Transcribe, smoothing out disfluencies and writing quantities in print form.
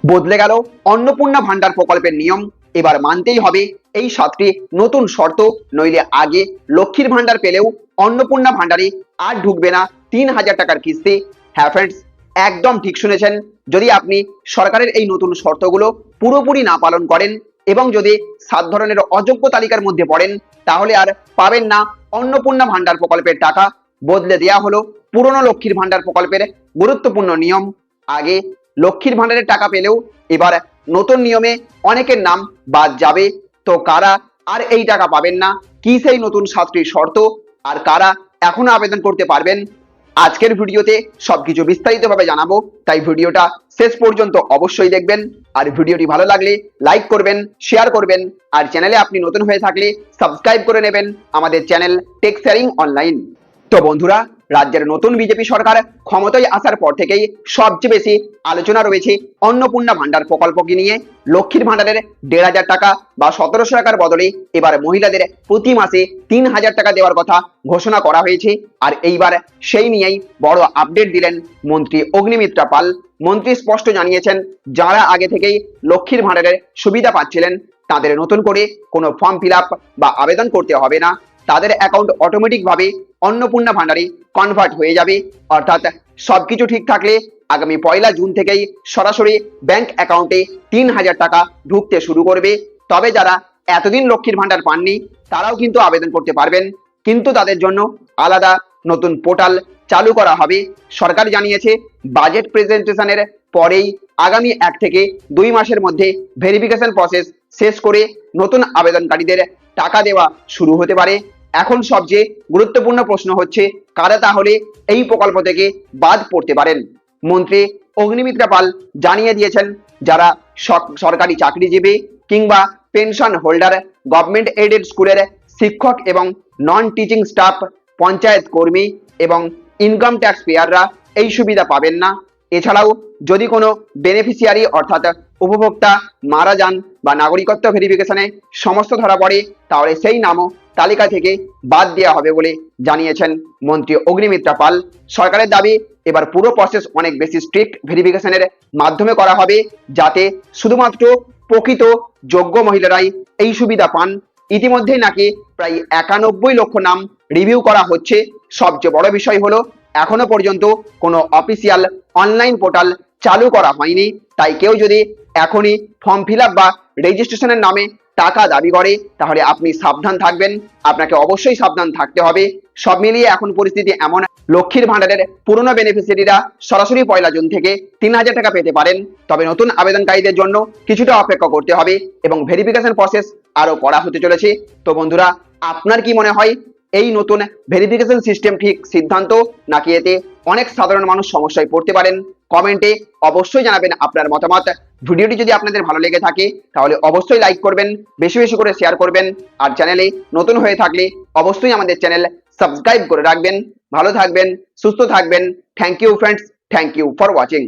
বদলে গেল অন্নপূর্ণা ভান্ডার প্রকল্পের নিয়ম। এবার মানতেই হবে এই 7টি নতুন শর্ত, নইলে আগে লক্ষ্মীর ভান্ডার পেলেও অন্নপূর্ণা ভান্ডারে আর ঢুকবে না 3,000 টাকার কিস্তি। হ্যাঁ ফ্রেন্ডস, একদম ঠিক শুনেছেন। যদি আপনি সরকারের এই নতুন শর্তগুলো পুরোপুরি না পালন করেন এবং যদি 7 ধরনের অযোগ্য তালিকার মধ্যে পড়েন, তাহলে আর পাবেন না অন্নপূর্ণা ভান্ডার প্রকল্পের টাকা। বদলে দেয়া হলো পুরনো লক্ষ্মীর ভান্ডার প্রকল্পের গুরুত্বপূর্ণ নিয়ম। আগে লক্ষ্মীর ভান্ডারের টাকা পেলেও এবার নতুন নিয়মে অনেকের নাম বাদ যাবে। তো কারা আর এই টাকা পাবেন না, কি সেই নতুন 7টি শর্ত, আর কারা এখনো আবেদন করতে পারবেন, আজকের ভিডিওতে সবকিছু বিস্তারিতভাবে জানাবো। তাই ভিডিওটা শেষ পর্যন্ত অবশ্যই দেখবেন। আর ভিডিওটি ভালো লাগলে লাইক করবেন, শেয়ার করবেন, আর চ্যানেলে আপনি নতুন হয়ে থাকলে সাবস্ক্রাইব করে নেবেন আমাদের চ্যানেল টেক শেয়ারিং অনলাইন। তো বন্ধুরা, রাজ্যের নতুন বিজেপি সরকার ক্ষমতায় আসার পর থেকেই সবচেয়ে বেশি আলোচনা রয়েছে অন্নপূর্ণা ভান্ডার প্রকল্পকে নিয়ে। লক্ষ্মীর ভান্ডারের 1,500 টাকা বা 1700 টাকার বদলে এবার মহিলাদের প্রতি মাসে 3,000 টাকা দেওয়ার কথা ঘোষণা করা হয়েছে। আর এইবার সেই নিয়েই বড় আপডেট দিলেন মন্ত্রী অগ্নিমিত্রা পাল। মন্ত্রী স্পষ্ট জানিয়েছেন, যারা আগে থেকেই লক্ষ্মীর ভান্ডারের সুবিধা পাচ্ছিলেন তাদের নতুন করে কোনো ফর্ম ফিল আপ বা আবেদন করতে হবে না। তাদের অ্যাকাউন্ট অটোমেটিক ভাবে অন্নপূর্ণা ভান্ডারে কনভার্ট হয়ে যাবে। অর্থাৎ সবকিছু ঠিক থাকলে আগামী 1 জুন থেকেই সরাসরি ব্যাংক অ্যাকাউন্টে 3,000 টাকা ঢুকতে শুরু করবে। তবে যারা এতদিন লক্ষ্মীর ভান্ডার পাননি তারাও কিন্তু আবেদন করতে পারবেন, কিন্তু তাদের জন্য আলাদা নতুন পোর্টাল চালু করা হবে। সরকার জানিয়েছে, বাজেট প্রেজেন্টেশনের পরেই আগামী 1 থেকে 2 মাসের মধ্যে ভেরিফিকেশন প্রসেস শেষ করে নতুন আবেদনকারীদের টাকা দেওয়া শুরু হতে পারে। এখন সবচেয়ে গুরুত্বপূর্ণ প্রশ্ন হচ্ছে, কারা তাহলে এই প্রকল্প থেকে বাদ পড়তে পারেন। মন্ত্রী অগ্নিমিত্রা পাল জানিয়ে দিয়েছেন, যারা সরকারি চাকরিজীবী কিংবা পেনশন হোল্ডার, গভর্নমেন্ট এডেড স্কুলের শিক্ষক এবং নন টিচিং স্টাফ, পঞ্চায়েত কর্মী এবং ইনকাম ট্যাক্স পেয়াররা এই সুবিধা পাবেন না। এছাড়াও যদি কোনো বেনিফিশিয়ারি অর্থাৎ উপভোক্তা মারা যান বা নাগরিকত্ব ভেরিফিকেশনে সমস্যা ধরা পড়ে, তাহলে সেই নামও তালিকা থেকে বাদ দেওয়া হবে বলে জানিয়েছেন মন্ত্রী অগ্নিমিত্রা পাল। সরকারের দাবি, এবার পুরো প্রসেস অনেক বেশি স্ট্রিক্ট ভেরিফিকেশনের মাধ্যমে করা হবে, যাতে শুধুমাত্র প্রকৃত যোগ্য মহিলারাই এই সুবিধা পান। ইতিমধ্যেই নাকি প্রায় 91 লক্ষ নাম রিভিউ করা হচ্ছে। সবচেয়ে বড় বিষয় হলো, এখনো পর্যন্ত কোনো অফিসিয়াল অনলাইন পোর্টাল চালু করা হয়নি। তাই কেউ যদি এখনই ফর্ম ফিল আপ বা রেজিস্ট্রেশনের নামে টাকা দাবি করে, তাহলে আপনি সাবধান থাকবেন। আপনাকে অবশ্যই সাবধান থাকতে হবে। সব মিলিয়ে এখন পরিস্থিতি এমন, লক্ষ্মীর ভান্ডারের পুরনো বেনিফিশিয়ারিরা সরাসরি 1 জুন থেকে 3,000 টাকা পেতে পারেন। তবে নতুন আবেদনকারীদের জন্য কিছুটা অপেক্ষা করতে হবে এবং ভেরিফিকেশন প্রসেস আরো কড়া হতে চলেছে। তো বন্ধুরা, আপনার কি মনে হয়, এই নতুন ভেরিফিকেশন সিস্টেম ঠিক সিদ্ধান্ত, নাকি এতে অনেক সাধারণ মানুষ সমস্যায় পড়তে পারেন? কমেন্টে অবশ্যই জানাবেন আপনার মতামত। ভিডিওটি যদি আপনাদের ভালো লেগে থাকে তাহলে অবশ্যই লাইক করবেন, বেশি বেশি করে শেয়ার করবেন, আর চ্যানেলে নতুন হয়ে থাকলে অবশ্যই আমাদের চ্যানেল সাবস্ক্রাইব করে রাখবেন। ভালো থাকবেন, সুস্থ থাকবেন। Thank you friends, thank you for watching.